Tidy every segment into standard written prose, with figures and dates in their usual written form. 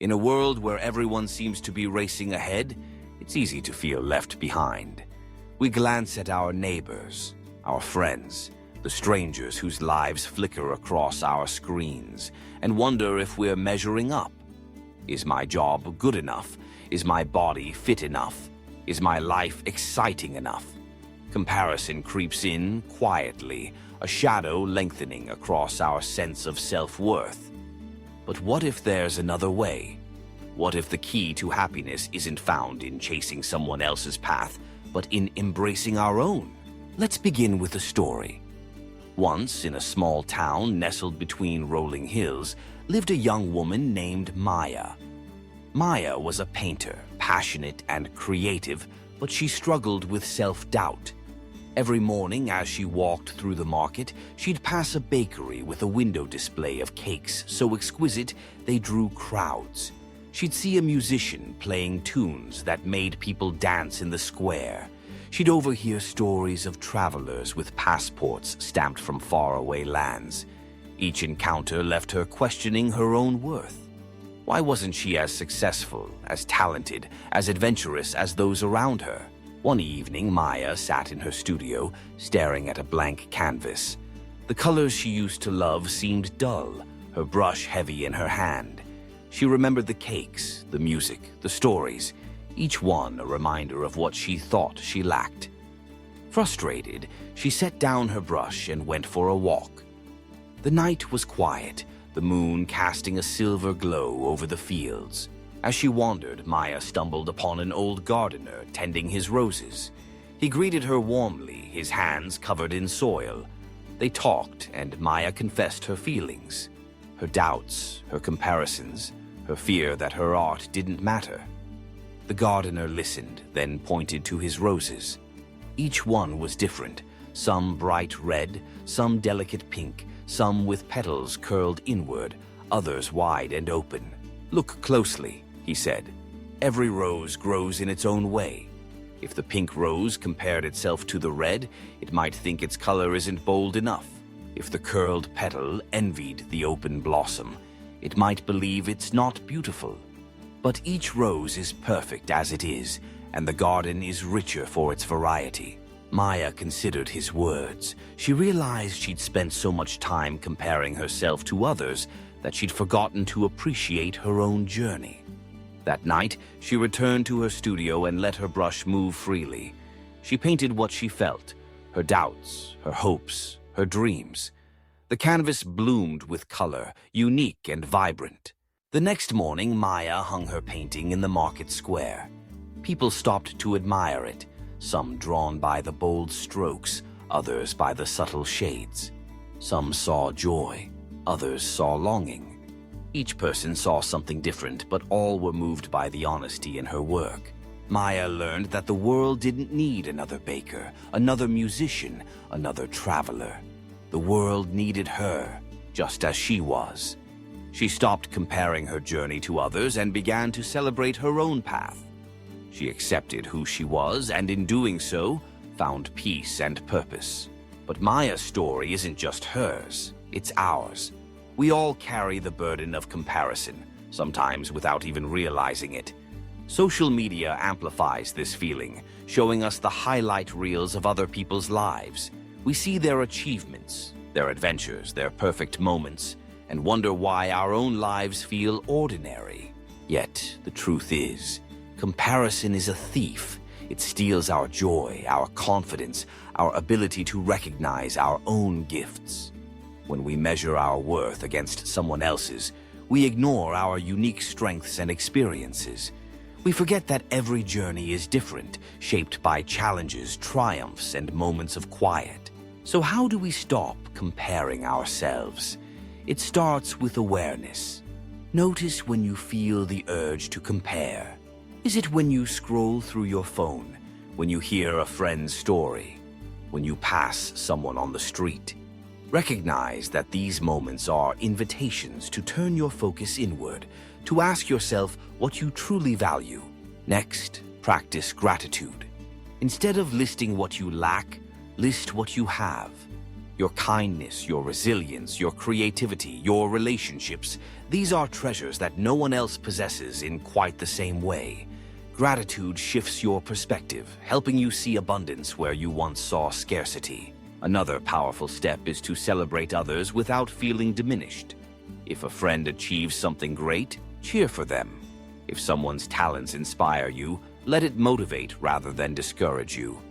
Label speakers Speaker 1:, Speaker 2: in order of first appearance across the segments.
Speaker 1: In a world where everyone seems to be racing ahead, it's easy to feel left behind. We glance at our neighbors, our friends, the strangers whose lives flicker across our screens, and wonder if we're measuring up. Is my job good enough? Is my body fit enough? Is my life exciting enough? Comparison creeps in quietly, a shadow lengthening across our sense of self-worth. But what if there's another way? What if the key to happiness isn't found in chasing someone else's path, but in embracing our own? Let's begin with a story. Once, in a small town nestled between rolling hills, lived a young woman named Maya. Maya was a painter, passionate and creative, but she struggled with self-doubt. Every morning as she walked through the market, she'd pass a bakery with a window display of cakes so exquisite they drew crowds. She'd see a musician playing tunes that made people dance in the square. She'd overhear stories of travelers with passports stamped from faraway lands. Each encounter left her questioning her own worth. Why wasn't she as successful, as talented, as adventurous as those around her? One evening, Maya sat in her studio, staring at a blank canvas. The colors she used to love seemed dull, her brush heavy in her hand. She remembered the cakes, the music, the stories, each one a reminder of what she thought she lacked. Frustrated, she set down her brush and went for a walk. The night was quiet, the moon casting a silver glow over the fields. As she wandered, Maya stumbled upon an old gardener tending his roses. He greeted her warmly, his hands covered in soil. They talked, and Maya confessed her feelings, her doubts, her comparisons, her fear that her art didn't matter. The gardener listened, then pointed to his roses. Each one was different, some bright red, some delicate pink, some with petals curled inward, others wide and open. "Look closely," he said. "Every rose grows in its own way. If the pink rose compared itself to the red, it might think its color isn't bold enough. If the curled petal envied the open blossom, it might believe it's not beautiful. But each rose is perfect as it is, and the garden is richer for its variety." Maya considered his words. She realized she'd spent so much time comparing herself to others that she'd forgotten to appreciate her own journey. That night, she returned to her studio and let her brush move freely. She painted what she felt, her doubts, her hopes, her dreams. The canvas bloomed with color, unique and vibrant. The next morning, Maya hung her painting in the market square. People stopped to admire it, some drawn by the bold strokes, others by the subtle shades. Some saw joy, others saw longing. Each person saw something different, but all were moved by the honesty in her work. Maya learned that the world didn't need another baker, another musician, another traveler. The world needed her, just as she was. She stopped comparing her journey to others and began to celebrate her own path. She accepted who she was, and in doing so, found peace and purpose. But Maya's story isn't just hers, it's ours. We all carry the burden of comparison, sometimes without even realizing it. Social media amplifies this feeling, showing us the highlight reels of other people's lives. We see their achievements, their adventures, their perfect moments, and wonder why our own lives feel ordinary. Yet, the truth is, comparison is a thief. It steals our joy, our confidence, our ability to recognize our own gifts. When we measure our worth against someone else's, we ignore our unique strengths and experiences. We forget that every journey is different, shaped by challenges, triumphs, and moments of quiet. So how do we stop comparing ourselves? It starts with awareness. Notice when you feel the urge to compare. Is it when you scroll through your phone, when you hear a friend's story, when you pass someone on the street? Recognize that these moments are invitations to turn your focus inward, to ask yourself what you truly value. Next, practice gratitude. Instead of listing what you lack, list what you have. Your kindness, your resilience, your creativity, your relationships, these are treasures that no one else possesses in quite the same way. Gratitude shifts your perspective, helping you see abundance where you once saw scarcity. Another powerful step is to celebrate others without feeling diminished. If a friend achieves something great, cheer for them. If someone's talents inspire you, let it motivate rather than discourage you.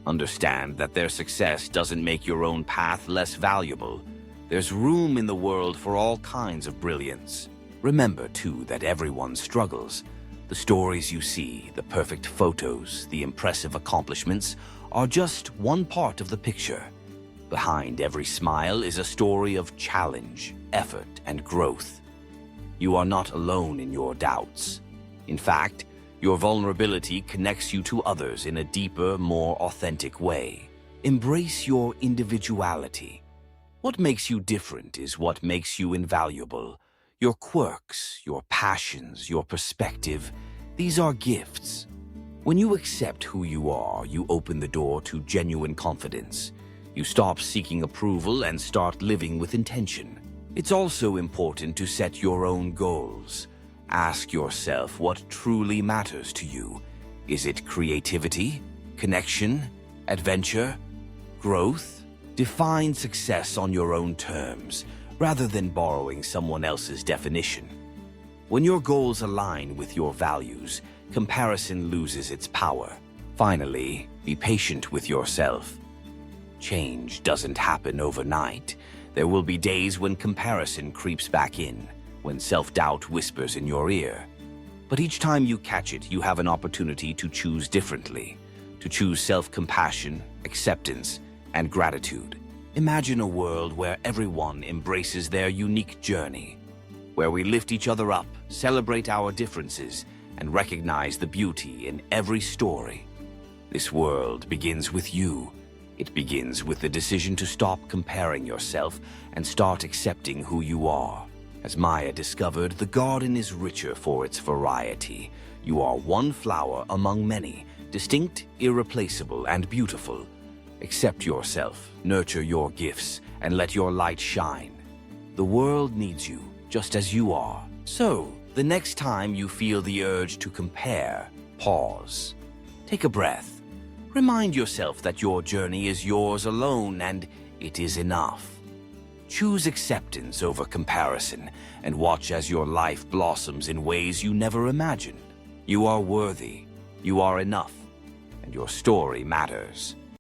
Speaker 1: Understand that their success doesn't make your own path less valuable. There's room in the world for all kinds of brilliance. Remember, too, that everyone struggles. The stories you see, the perfect photos, the impressive accomplishments are just one part of the picture. Behind every smile is a story of challenge, effort, and growth. You are not alone in your doubts. In fact, your vulnerability connects you to others in a deeper, more authentic way. Embrace your individuality. What makes you different is what makes you invaluable. Your quirks, your passions, your perspective, these are gifts. When you accept who you are, you open the door to genuine confidence. You stop seeking approval and start living with intention. It's also important to set your own goals. Ask yourself what truly matters to you. Is it creativity, connection, adventure, growth? Define success on your own terms, rather than borrowing someone else's definition. When your goals align with your values, comparison loses its power. Finally, be patient with yourself. Change doesn't happen overnight. There will be days when comparison creeps back in, when self-doubt whispers in your ear. But each time you catch it, you have an opportunity to choose differently, to choose self-compassion, acceptance, and gratitude. Imagine a world where everyone embraces their unique journey, where we lift each other up, celebrate our differences, and recognize the beauty in every story. This world begins with you. It begins with the decision to stop comparing yourself and start accepting who you are. As Maya discovered, the garden is richer for its variety. You are one flower among many, distinct, irreplaceable, and beautiful. Accept yourself, nurture your gifts, and let your light shine. The world needs you, just as you are. So, the next time you feel the urge to compare, pause. Take a breath. Remind yourself that your journey is yours alone and it is enough. Choose acceptance over comparison and watch as your life blossoms in ways you never imagined. You are worthy, you are enough, and your story matters.